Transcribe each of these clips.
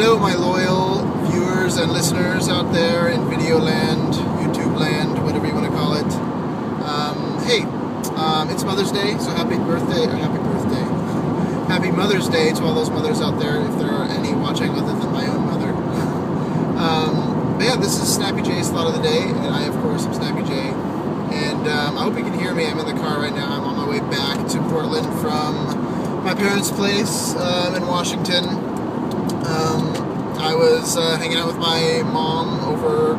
Hello, my loyal viewers and listeners out there in video land, YouTube land, whatever you want to call it. Hey, it's Mother's Day, so happy Mother's Day to all those mothers out there, if there are any watching other than my own mother. But yeah, this is Snappy J's Thought of the Day, and I, of course, am Snappy J. And I hope you can hear me. I'm in the car right now. I'm on my way back to Portland from my parents' place in Washington. I was hanging out with my mom over,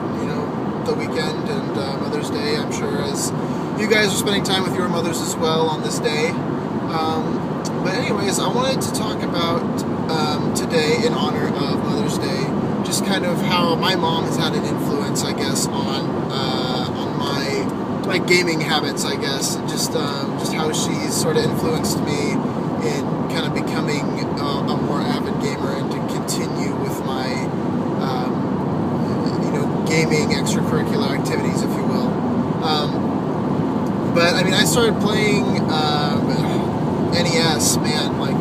the weekend and Mother's Day. I'm sure as you guys are spending time with your mothers as well on this day. But anyways, I wanted to talk about today in honor of Mother's Day, just kind of how my mom has had an influence, I guess, on my gaming habits, I guess, just how she's sort of influenced me in kind of becoming a more avid gamer and to continue with my gaming extracurricular activities, if you will. But I mean, I started playing NES, man, like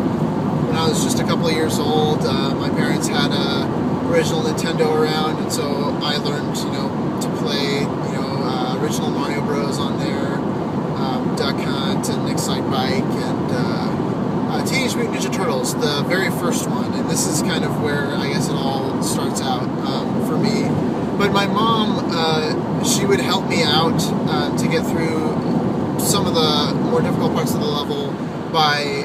when I was just a couple of years old. My parents had a original Nintendo around, and so I learned, to play, original Mario Bros. On there, Duck Hunt and Excite Bike, and Teenage Mutant Ninja Turtles, the very first one. And this is kind of where I guess it all starts out for me. But my mom, she would help me out to get through some of the more difficult parts of the level by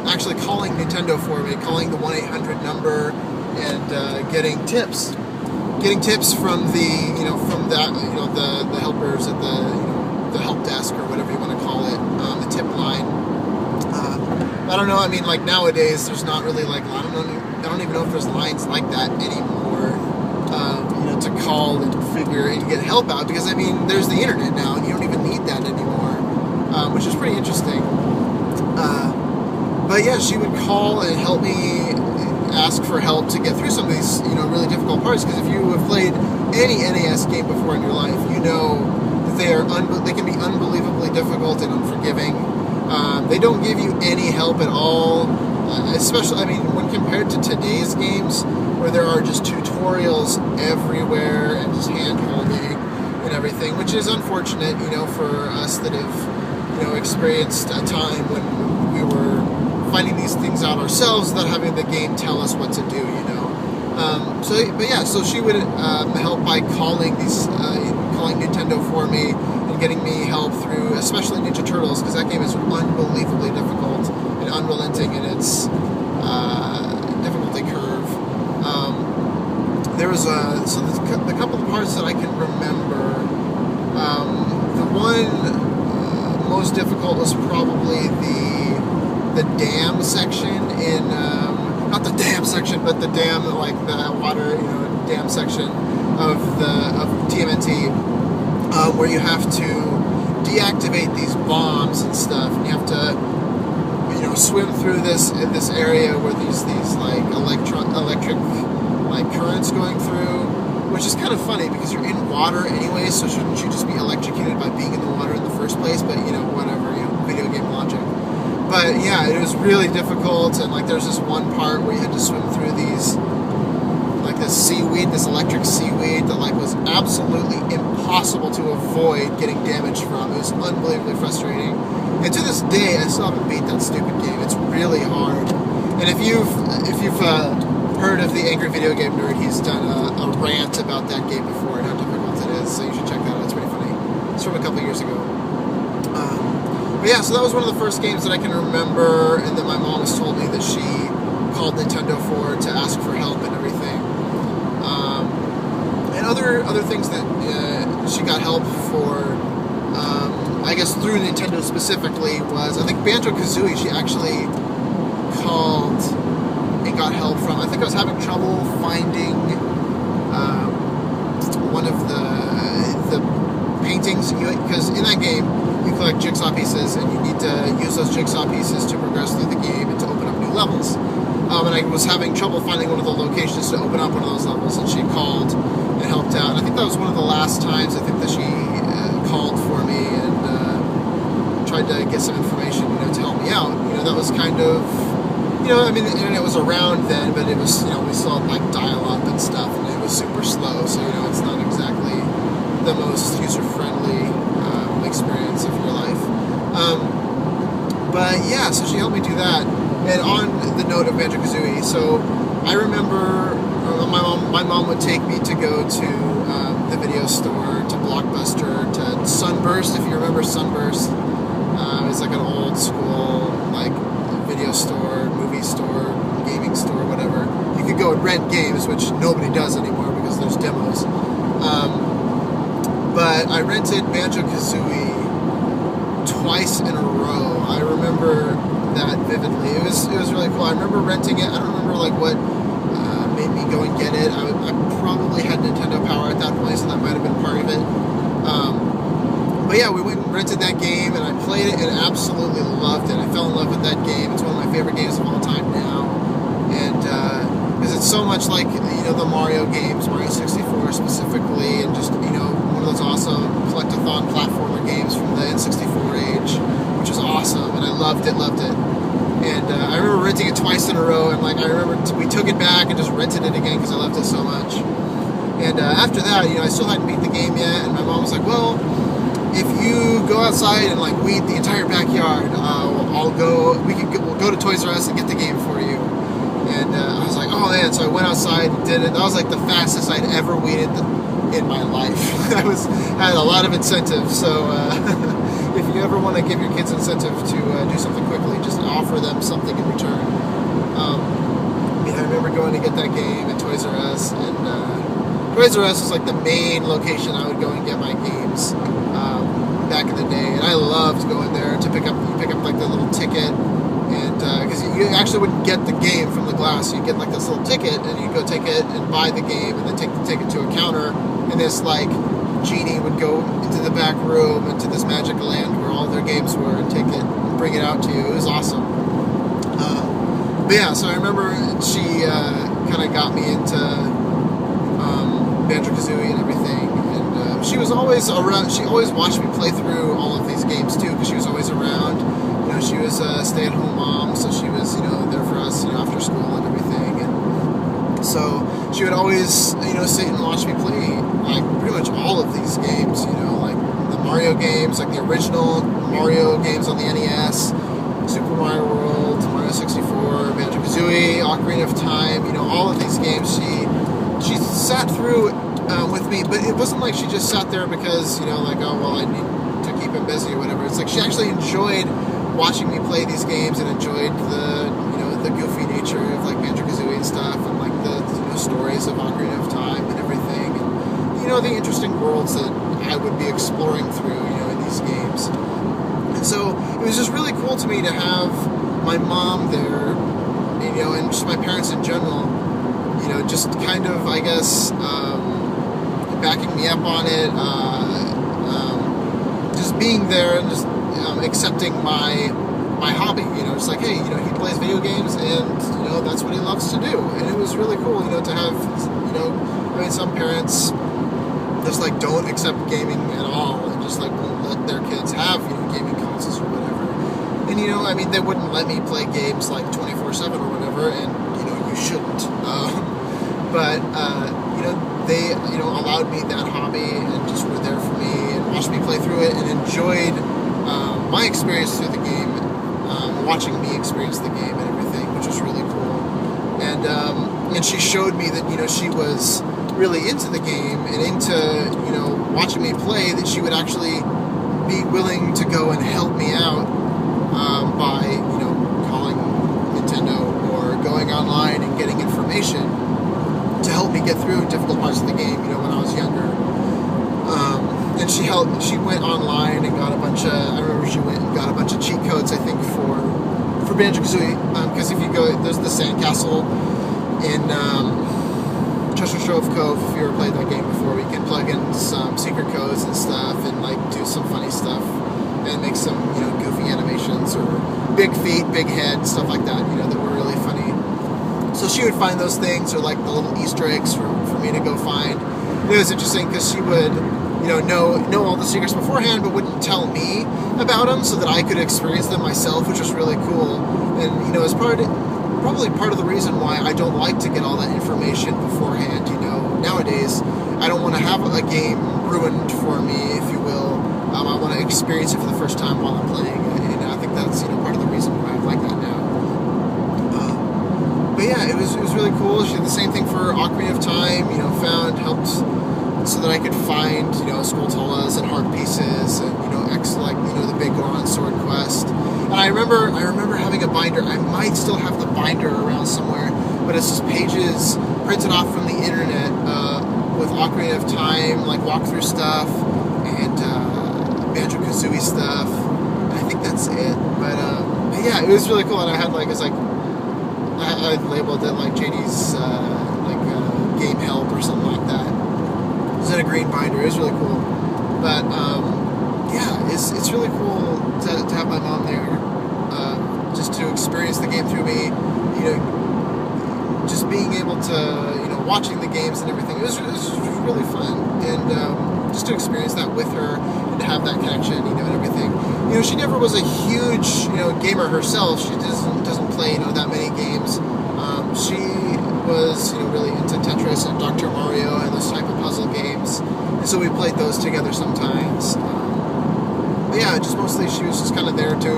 actually calling Nintendo for me, calling the 1-800 number, and getting tips from the the helpers at the help desk, or whatever you want to call it, the tip line. I don't know. I mean, like nowadays, there's not really like I don't even know if there's lines like that anymore. To call and figure and get help out, because I mean, there's the internet now, and you don't even need that anymore, which is pretty interesting. But yeah, she would call and help me ask for help to get through some of these, really difficult parts. Because if you have played any NES game before in your life, you know that they can be unbelievably difficult and unforgiving. They don't give you any help at all, especially, I mean, when compared to today's games, where there are just tutorials everywhere and just hand-holding and everything, which is unfortunate, for us that have, experienced a time when we were finding these things out ourselves without having the game tell us what to do, So she would help by calling Nintendo for me and getting me help through, especially Ninja Turtles, because that game is unbelievably difficult and unrelenting in its difficulty curve. There was the couple of parts that I can remember. The one most difficult was probably the dam section in not the dam section, but the dam, like the water, dam section of TMNT, where you have to deactivate these bombs and stuff, and you have to swim through this area where these like electric like currents going through, which is kind of funny because you're in water anyway, so shouldn't you just be electrocuted by being in the water in the first place? But whatever, video game logic. But yeah, it was really difficult, and like there's this one part where you had to swim through these like this seaweed, this electric seaweed that like was absolutely impossible to avoid getting damaged from. It was unbelievably frustrating. And to this day, I still haven't beat that stupid game. It's really hard. And if you've heard of the Angry Video Game Nerd, he's done a rant about that game before and how difficult it is. So you should check that out. It's pretty funny. It's from a couple years ago. But yeah, so that was one of the first games that I can remember, and then my mom has told me that she called Nintendo for to ask for help and everything. And other things that she got help for, I guess through Nintendo specifically, was I think banjo-kazooie she actually called and got help from. I think I was having trouble finding one of the paintings, because in that game you collect jigsaw pieces, and you need to use those jigsaw pieces to progress through the game and to open up new levels. And I was having trouble finding one of the locations to open up one of those levels, and she called and helped out. And I think that was one of the last times I think that she called for me and tried to get some information, to help me out. That was kind of you know, I mean, the internet was around then, but it was, you know, we still had like dial-up and stuff, and it was super slow, so, you know, it's not exactly the most user-friendly experience of your life. But yeah, so she helped me do that. And on the note of banjo-kazooie, so I remember my mom would take me to go to the video store, to Blockbuster, to Sunburst, if you remember Sunburst. It's like an old school, like, video store, movie store, gaming store, whatever. You could go and rent games, which nobody does anymore because there's demos. But I rented banjo-kazooie twice in a row. I remember that vividly. It was really cool. I remember renting it. I don't remember like what made me go and get it. I probably had Nintendo Power at that point, so that might have been part of it. But yeah, we went and rented that game, and I played it and absolutely loved it. I fell in love with that game. It's one of my favorite games of all time now, and because it's so much like, you know, the Mario games, Mario 64 specifically, and just, you know, one of those awesome collectathon platformer games from the N64 age, which was awesome, and I loved it. And I remember renting it twice in a row, and like I remember we took it back and just rented it again because I loved it so much. And after that, you know, I still hadn't beat the game yet, and my mom was like, well, if you go outside and like weed the entire backyard, we'll go to Toys R Us and get the game for you. And I was like, oh man, so I went outside and did it. That was like the fastest I'd ever weeded in my life. I had a lot of incentive, so if you ever want to give your kids incentive to do something quickly, just offer them something in return. I remember going to get that game at Toys R Us, and Toys R Us was like the main location I would go and get my games back in the day, and I loved going there to pick up like the little ticket, and because you actually wouldn't get the game from the glass, you get like this little ticket, and you go take it and buy the game, and then take the ticket to a counter, and this like genie would go into the back room into this magic land where all their games were, and take it and bring it out to you. It was awesome. But yeah, so I remember she kind of got me into banjo-kazooie and everything, and she was always around. She always watched me play through all of these games too, because she was always around. You know, she was a stay-at-home mom, so she was, you know, there for us, you know, after school and everything, and so she would always, you know, sit and watch me play like pretty much all of these games. You know, like the Mario games, like the original Mario games on the NES, Super Mario World, Mario 64, banjo-kazooie, Ocarina of Time. You know, all of these games she sat through with me, but it wasn't like she just sat there because, you know, like, oh, well, I need to keep him busy or whatever. It's like she actually enjoyed watching me play these games and enjoyed the, you know, the goofy nature of like banjo-kazooie and stuff, and like the, you know, stories of Ocarina of Time and everything, and, you know, the interesting worlds that I would be exploring through, you know, in these games. And so it was just really cool to me to have my mom there, you know, and just my parents in general, you know, just kind of, I guess, backing me up on it, just being there and just accepting my hobby, you know, just like, hey, you know, he plays video games and, you know, that's what he loves to do. And it was really cool, you know, to have, you know, I mean, some parents just like don't accept gaming at all and just like won't let their kids have, you know, gaming consoles or whatever. And, you know, I mean, they wouldn't let me play games like 24/7 or whatever, and, you know, you shouldn't. But, you know, they, you know, allowed me that hobby and just were there for me and watched me play through it and enjoyed my experience through the game, watching me experience the game and everything, which was really cool. And she showed me that, you know, she was really into the game and into, you know, watching me play, that she would actually be willing to go and help me out by, you know, calling Nintendo or going online and getting information to help me get through difficult parts of the game, you know, when I was younger. And she went online and got a bunch of, I remember she went and got a bunch of cheat codes, I think, for banjo-kazooie, because if you go, there's the sandcastle in Treasure Trove Cove, if you ever played that game before, we can plug in some secret codes and stuff and, like, do some funny stuff and make some, you know, goofy animations or big feet, big head, stuff like that, you know, that were really funny. So she would find those things, or like the little Easter eggs for me to go find. And it was interesting because she would, you know all the secrets beforehand, but wouldn't tell me about them so that I could experience them myself, which was really cool. And, you know, as part of probably part of the reason why I don't like to get all that information beforehand. Nowadays, I don't want to have a game ruined for me, if you will. I want to experience it for the first time while I'm playing it, and I think that's part of the reason why I like that now. But yeah, it was really cool. She did the same thing for Ocarina of Time. Helped so that I could find Skulltulas and heart pieces, and the big Goron sword quest. And I remember having a binder. I might still have the binder around somewhere, but it's just pages printed off from the internet with Ocarina of Time, like walkthrough stuff and banjo-kazooie stuff. And I think that's it. But yeah, it was really cool. And I had I labeled it like JD's game help or something like that. It was in a green binder. It was really cool. But yeah, it's really cool to have my mom there, just to experience the game through me. Just being able to watching the games and everything. It was really fun, and just to experience that with her and to have that connection, and everything. She never was a huge gamer herself. She doesn't play that many games. She was really into Tetris and Dr. Mario and those type of puzzle games, and so we played those together sometimes. But yeah, just mostly she was just kind of there to,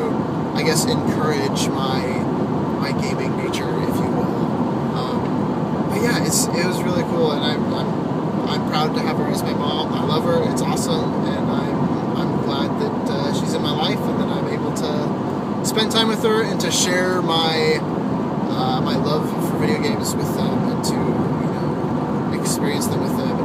I guess, encourage my gaming nature, if you will. But yeah, it was really cool, and I'm proud to have her as my mom. I love her. It's awesome, and I'm glad that she's in my life, and that I'm able to spend time with her and to share my love for video games with them, and to experience them with them,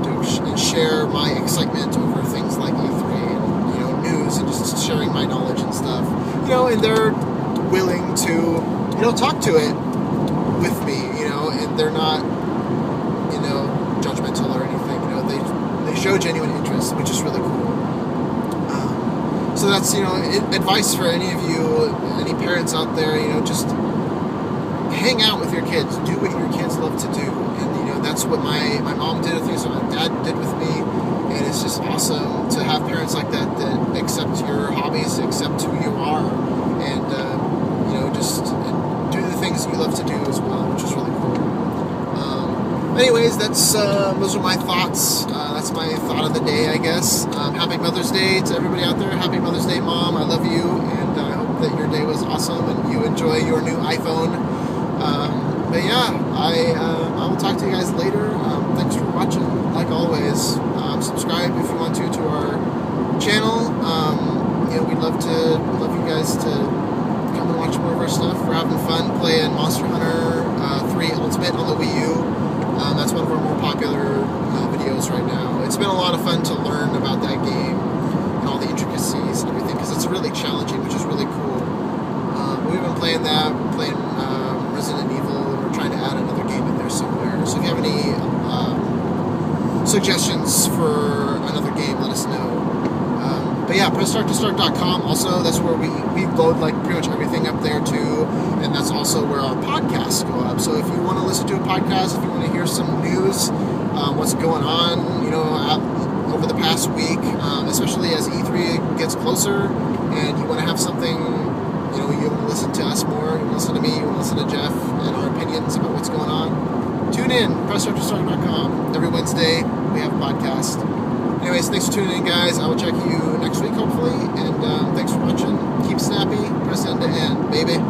and share my excitement over things like E3 and news, and just sharing my knowledge and stuff. And they're willing to talk to it with me, and they're not judgmental or anything. They show genuine interest, which is really cool. So that's advice for any of you, any parents out there. Just hang out with your kids, do what your kids love to do, and that's what my mom did with me, so my dad did with me, and it's just awesome to have parents like that accept your hobbies, accept who you are, and just do the things you love to do as well, which is really cool. Anyways, those are my thoughts. That's my thought of the day, I guess. Happy Mother's Day to everybody out there. Happy Mother's Day, Mom. I love you, and I hope that your day was awesome and you enjoy your new iPhone. But yeah, I will talk to you guys later. Thanks for watching. Like always, subscribe if you want to our channel. We'd love you guys to come and watch more of our stuff. We're having fun playing Monster Hunter 3 Ultimate on the Wii U. That's one of our more popular videos right now. It's been a lot of fun to learn about that game and all the intricacies and everything, because it's really challenging, which is really cool. We've been playing that. We're playing Resident Evil, and we're trying to add another game in there somewhere. So if you have any suggestions for another game, let us know. But yeah, pressstarttostart.com. Also, that's where we load pretty much everything up there too, and that's also where our podcasts go up. So if you want to listen to a podcast, if you want to hear some news, what's going on, over the past week, especially as E3 gets closer, and you want to have something, you want to listen to us more, you want to listen to me, you want to listen to Jeff and our opinions about what's going on, tune in, pressstarttostart.com. Every Wednesday we have a podcast. Anyways, thanks for tuning in, guys. I will check you next week, hopefully. And thanks for watching. Keep snappy. Press end to end, baby.